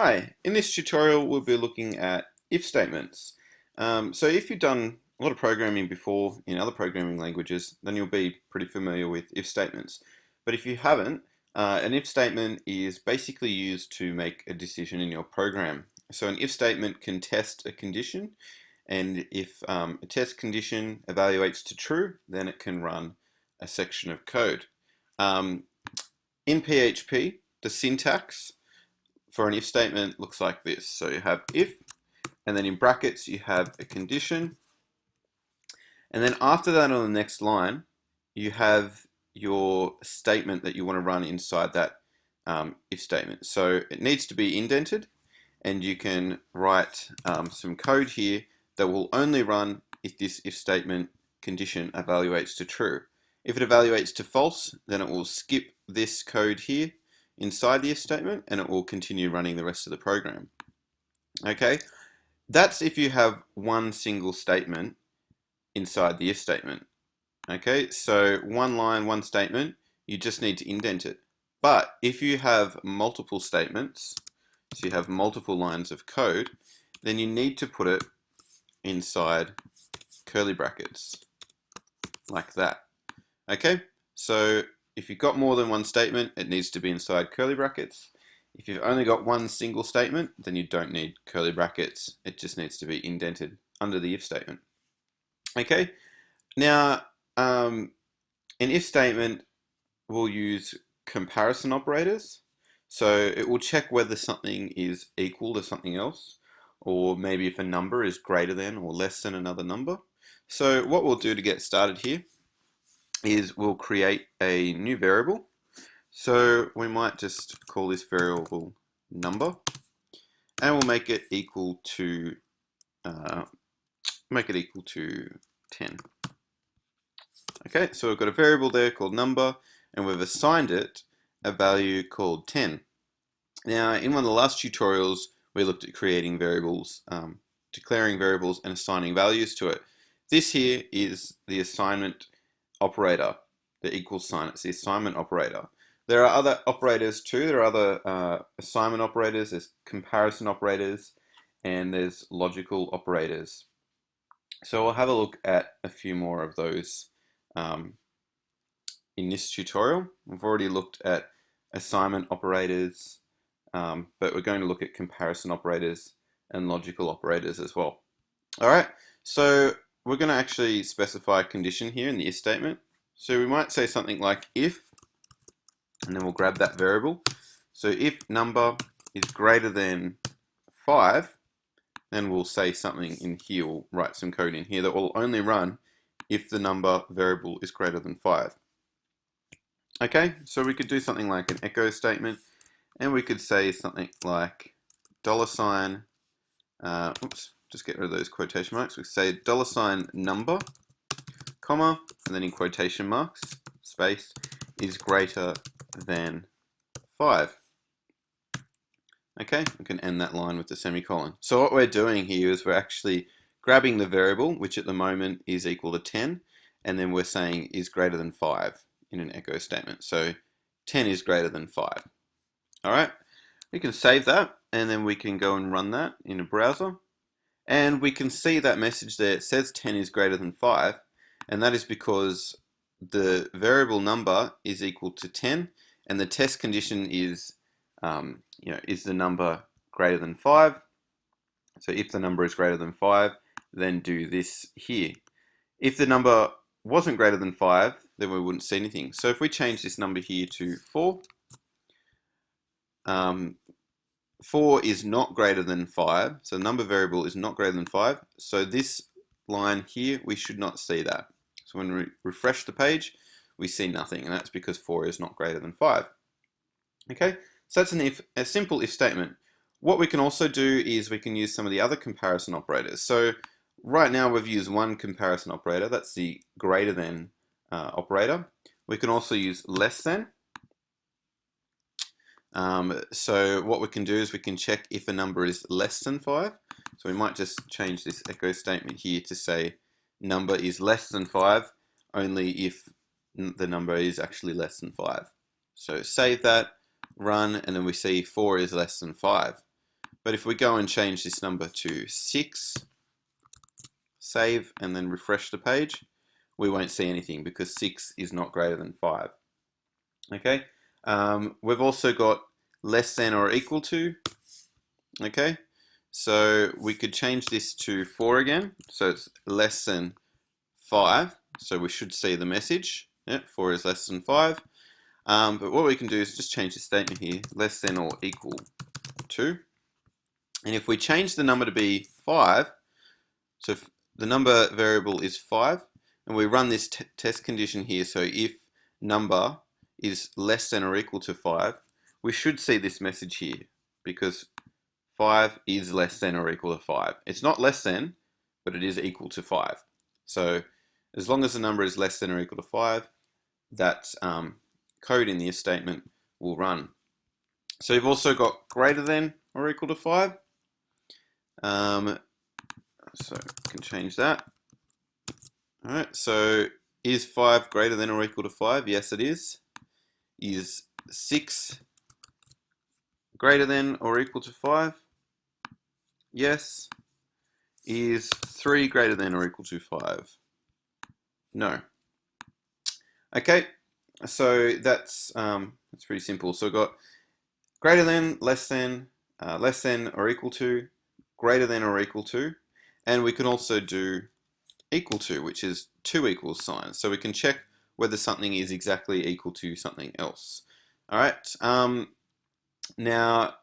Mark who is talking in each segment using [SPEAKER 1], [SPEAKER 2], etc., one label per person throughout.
[SPEAKER 1] Hi, in this tutorial we'll be looking at if statements. So if you've done a lot of programming before in other programming languages, then you'll be pretty familiar with if statements. But if you haven't, an if statement is basically used to make a decision in your program. So an if statement can test a condition, and if a test condition evaluates to true, then it can run a section of code. In PHP, the syntax for an if statement looks like this. So you have if, and then in brackets you have a condition, and then after that on the next line you have your statement that you want to run inside that if statement. So it needs to be indented, and you can write some code here that will only run if this if statement condition evaluates to true. If it evaluates to false, then it will skip this code here inside the if statement, and it will continue running the rest of the program. Okay, that's if you have one single statement inside the if statement. Okay, so one line, one statement, you just need to indent it. But if you have multiple statements, so you have multiple lines of code, then you need to put it inside curly brackets, like that. Okay, so if you've got more than one statement, it needs to be inside curly brackets. If you've only got one single statement, then you don't need curly brackets. It just needs to be indented under the if statement. Okay, now an if statement will use comparison operators. So it will check whether something is equal to something else, or maybe if a number is greater than or less than another number. So what we'll do to get started here is we'll create a new variable. So we might just call this variable number, and we'll make it equal to 10. Okay, so we've got a variable there called number, and we've assigned it a value called 10. Now, in one of the last tutorials, we looked at creating variables, declaring variables and assigning values to it. This here is the assignment operator, the equal sign. It's the assignment operator. There are other operators too. There are other assignment operators, there's comparison operators, and there's logical operators. So we'll have a look at a few more of those in this tutorial. We've already looked at assignment operators, but we're going to look at comparison operators and logical operators as well. Alright, so we're going to actually specify a condition here in the if statement. So we might say something like if, and then we'll grab that variable. So if number is greater than 5, then we'll say something in here, we'll write some code in here that will only run if the number variable is greater than 5. Okay, so we could do something like an echo statement, and we could say something like $, just get rid of those quotation marks. We say $number, comma, and then in quotation marks, space, is greater than 5. Okay, we can end that line with the semicolon. So what we're doing here is we're actually grabbing the variable, which at the moment is equal to 10, and then we're saying is greater than 5 in an echo statement. So 10 is greater than 5. Alright, we can save that, and then we can go and run that in a browser. And we can see that message there. It says 10 is greater than 5, and that is because the variable number is equal to 10, and the test condition is, is the number greater than 5? So if the number is greater than 5, then do this here. If the number wasn't greater than 5, then we wouldn't see anything. So if we change this number here to 4, 4 is not greater than 5, so the number variable is not greater than 5, so this line here, we should not see that. So when we refresh the page, we see nothing, and that's because 4 is not greater than 5. Okay, so that's a simple if statement. What we can also do is we can use some of the other comparison operators. So right now we've used one comparison operator, that's the greater than operator. We can also use less than. So what we can do is we can check if a number is less than 5. So we might just change this echo statement here to say number is less than 5 only if the number is actually less than 5. So save that, run, and then we see 4 is less than 5. But if we go and change this number to 6, save, and then refresh the page, we won't see anything because 6 is not greater than 5. Okay, we've also got less than or equal to. Okay, so we could change this to 4 again, so it's less than 5, so we should see the message. Yeah, 4 is less than 5. But what we can do is just change the statement here, less than or equal to. And if we change the number to be 5, so if the number variable is 5, and we run this test condition here, so if number is less than or equal to 5, we should see this message here, because 5 is less than or equal to 5. It's not less than, but it is equal to 5. So as long as the number is less than or equal to 5, that code in the if statement will run. So you've also got greater than or equal to 5. So we can change that. Alright, so is 5 greater than or equal to 5? Yes, it is. Is 6 greater than or equal to 5? Yes. Is 3 greater than or equal to 5? No. Okay, so that's pretty simple. So we've got greater than, less than or equal to, greater than or equal to, and we can also do equal to, which is two equals signs. So we can check whether something is exactly equal to something else. All right. Now,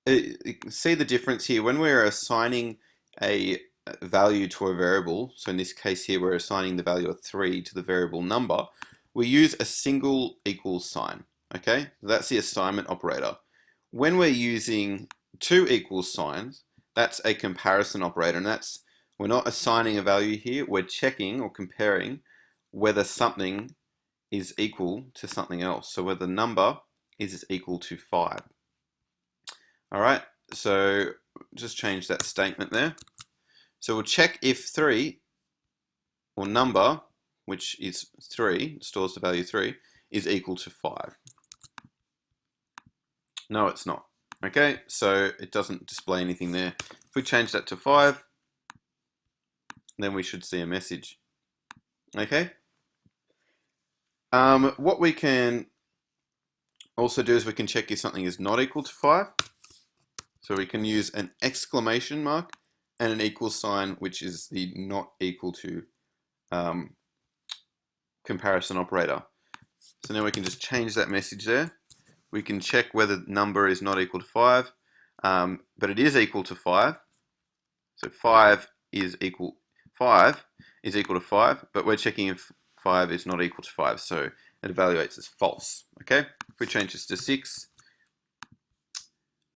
[SPEAKER 1] you can see the difference here. When we're assigning a value to a variable, so in this case here we're assigning the value of 3 to the variable number, we use a single equals sign. Okay, that's the assignment operator. When we're using two equals signs, that's a comparison operator, and that's, we're not assigning a value here, we're checking or comparing whether something is equal to something else. So whether the number is equal to 5. All right, so just change that statement there. So we'll check if 3, or number, which is 3, stores the value 3, is equal to 5. No, it's not. Okay, so it doesn't display anything there. If we change that to 5, then we should see a message. Okay. What we can also do is we can check if something is not equal to 5. So we can use an exclamation mark and an equal sign, which is the not equal to comparison operator. So now we can just change that message there. We can check whether the number is not equal to 5, but it is equal to 5. So 5 is equal to 5, but we're checking if 5 is not equal to 5, so it evaluates as false. Okay, if we change this to 6,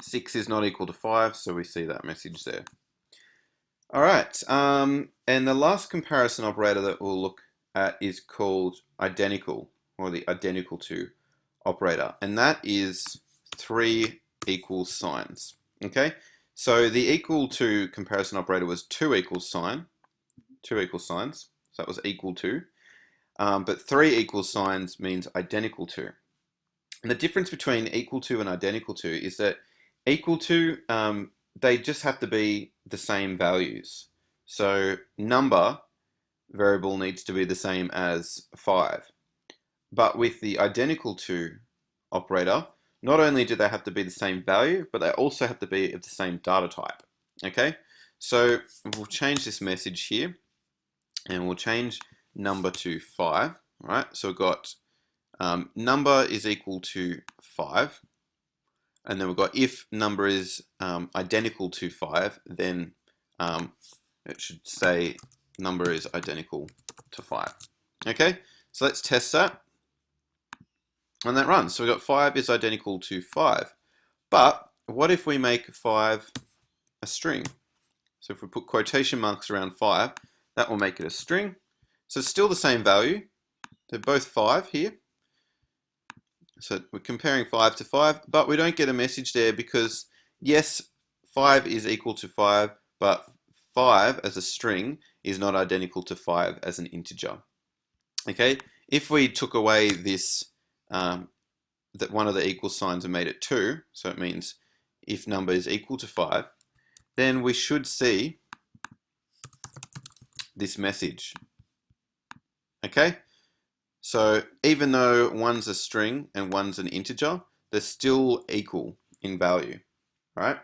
[SPEAKER 1] 6 is not equal to 5, so we see that message there. All right, and the last comparison operator that we'll look at is called identical, or the identical to operator, and that is 3 equals signs. Okay, so the equal to comparison operator was 2 equals signs, so that was equal to, but 3 equals signs means identical to. And the difference between equal to and identical to is that equal to, they just have to be the same values. So number variable needs to be the same as 5. But with the identical to operator, not only do they have to be the same value, but they also have to be of the same data type. Okay, so we'll change this message here, and we'll change number to 5. Right, so we've got number is equal to 5, and then we've got if number is identical to 5, then it should say number is identical to 5. Okay, so let's test that. And that runs. So we've got 5 is identical to 5. But what if we make 5 a string? So if we put quotation marks around 5, that will make it a string. So it's still the same value. They're both 5 here. So we're comparing 5 to 5, but we don't get a message there because, yes, 5 is equal to 5, but 5 as a string is not identical to 5 as an integer. Okay, if we took away this, that one of the equal signs and made it 2, so it means if number is equal to 5, then we should see this message. Okay? So even though one's a string and one's an integer, they're still equal in value, right?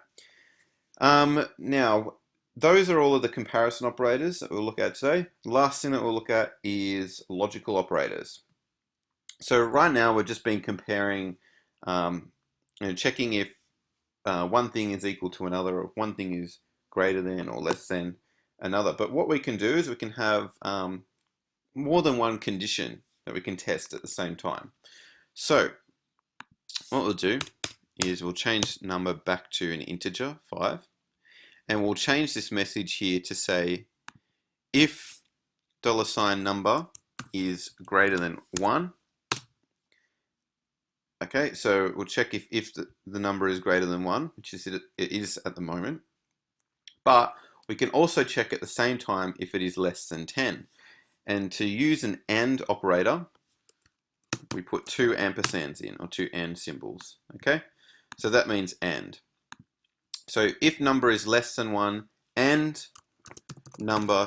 [SPEAKER 1] Now, those are all of the comparison operators that we'll look at today. The last thing that we'll look at is logical operators. So right now we've just been comparing, checking if one thing is equal to another, or one thing is greater than or less than another. But what we can do is we can have more than one condition that we can test at the same time. So what we'll do is we'll change number back to an integer, 5, and we'll change this message here to say if $number is greater than 1. Okay, so we'll check if the number is greater than 1, which is it is at the moment. But we can also check at the same time if it is less than 10. And to use an AND operator, we put 2 ampersands in, or 2 AND symbols. Okay, so that means AND. So if number is less than 1 and number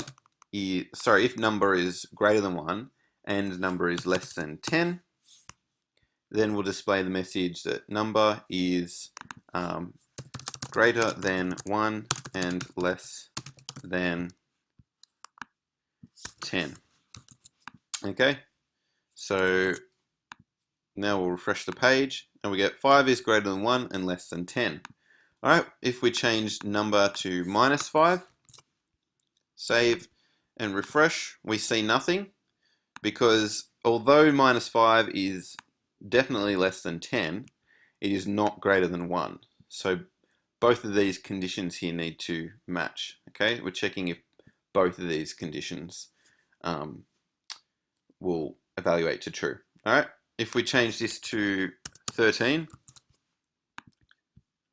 [SPEAKER 1] is, if number is greater than 1 and number is less than 10, then we'll display the message that number is greater than 1 and less than 10. Okay, so now we'll refresh the page and we get 5 is greater than 1 and less than 10. Alright, if we change number to -5, save and refresh, we see nothing, because although -5 is definitely less than 10, it is not greater than 1. So both of these conditions here need to match. Okay, we're checking if both of these conditions will evaluate to true. Alright, if we change this to 13,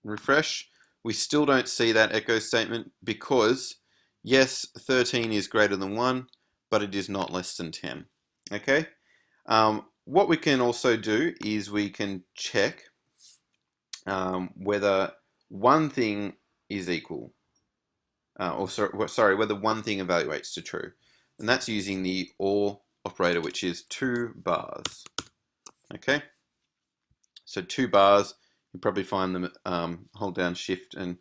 [SPEAKER 1] refresh, we still don't see that echo statement, because yes, 13 is greater than 1, but it is not less than 10. Okay, what we can also do is we can check whether one thing is equal, whether one thing evaluates to true, and that's using the OR operator, which is 2 bars. Okay, so 2 bars, you probably find them, hold down shift and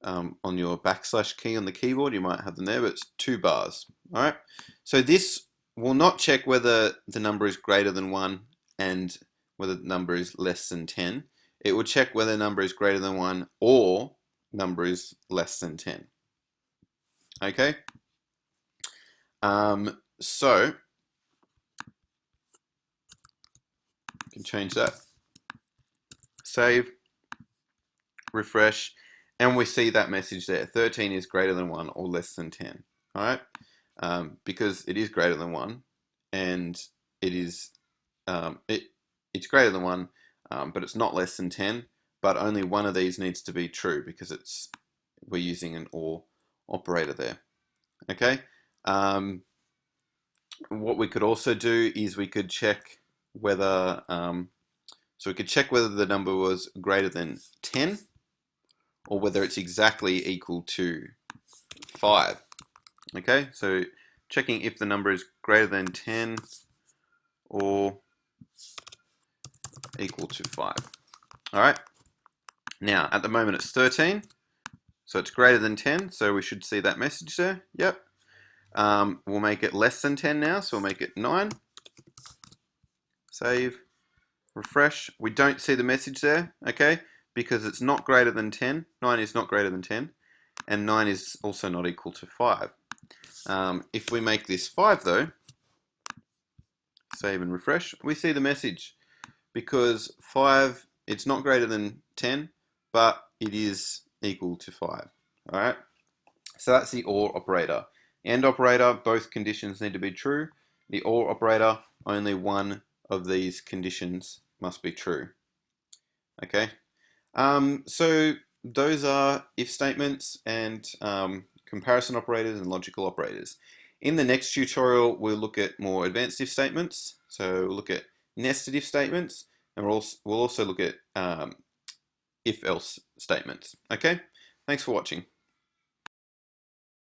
[SPEAKER 1] on your / key on the keyboard, you might have them there, but it's 2 bars. All right, so this will not check whether the number is greater than 1 and whether the number is less than 10. It will check whether the number is greater than 1 or number is less than 10. Okay, so you can change that, save, refresh, and we see that message there. 13 is greater than 1 or less than 10. All right, because it is greater than 1, and it is it's greater than 1, but it's not less than 10. But only one of these needs to be true, because we're using an OR operator there. Okay. What we could also do is we could check whether the number was greater than 10, or whether it's exactly equal to 5. Okay, so checking if the number is greater than 10 or equal to 5. All right, now at the moment it's 13, so it's greater than 10, so we should see that message there. Yep. We'll make it less than 10 now, so we'll make it 9. Save, refresh. We don't see the message there, okay, because it's not greater than 10. 9 is not greater than 10, and 9 is also not equal to 5. If we make this 5 though, save and refresh, we see the message, because 5, it's not greater than 10, but it is equal to 5. All right, so that's the OR operator. AND operator, both conditions need to be true. The OR operator, only one of these conditions must be true. Okay, so those are if statements and comparison operators and logical operators. In the next tutorial, we'll look at more advanced if statements. So we'll look at nested if statements, and we'll also look at if-else statements. Okay, thanks for watching.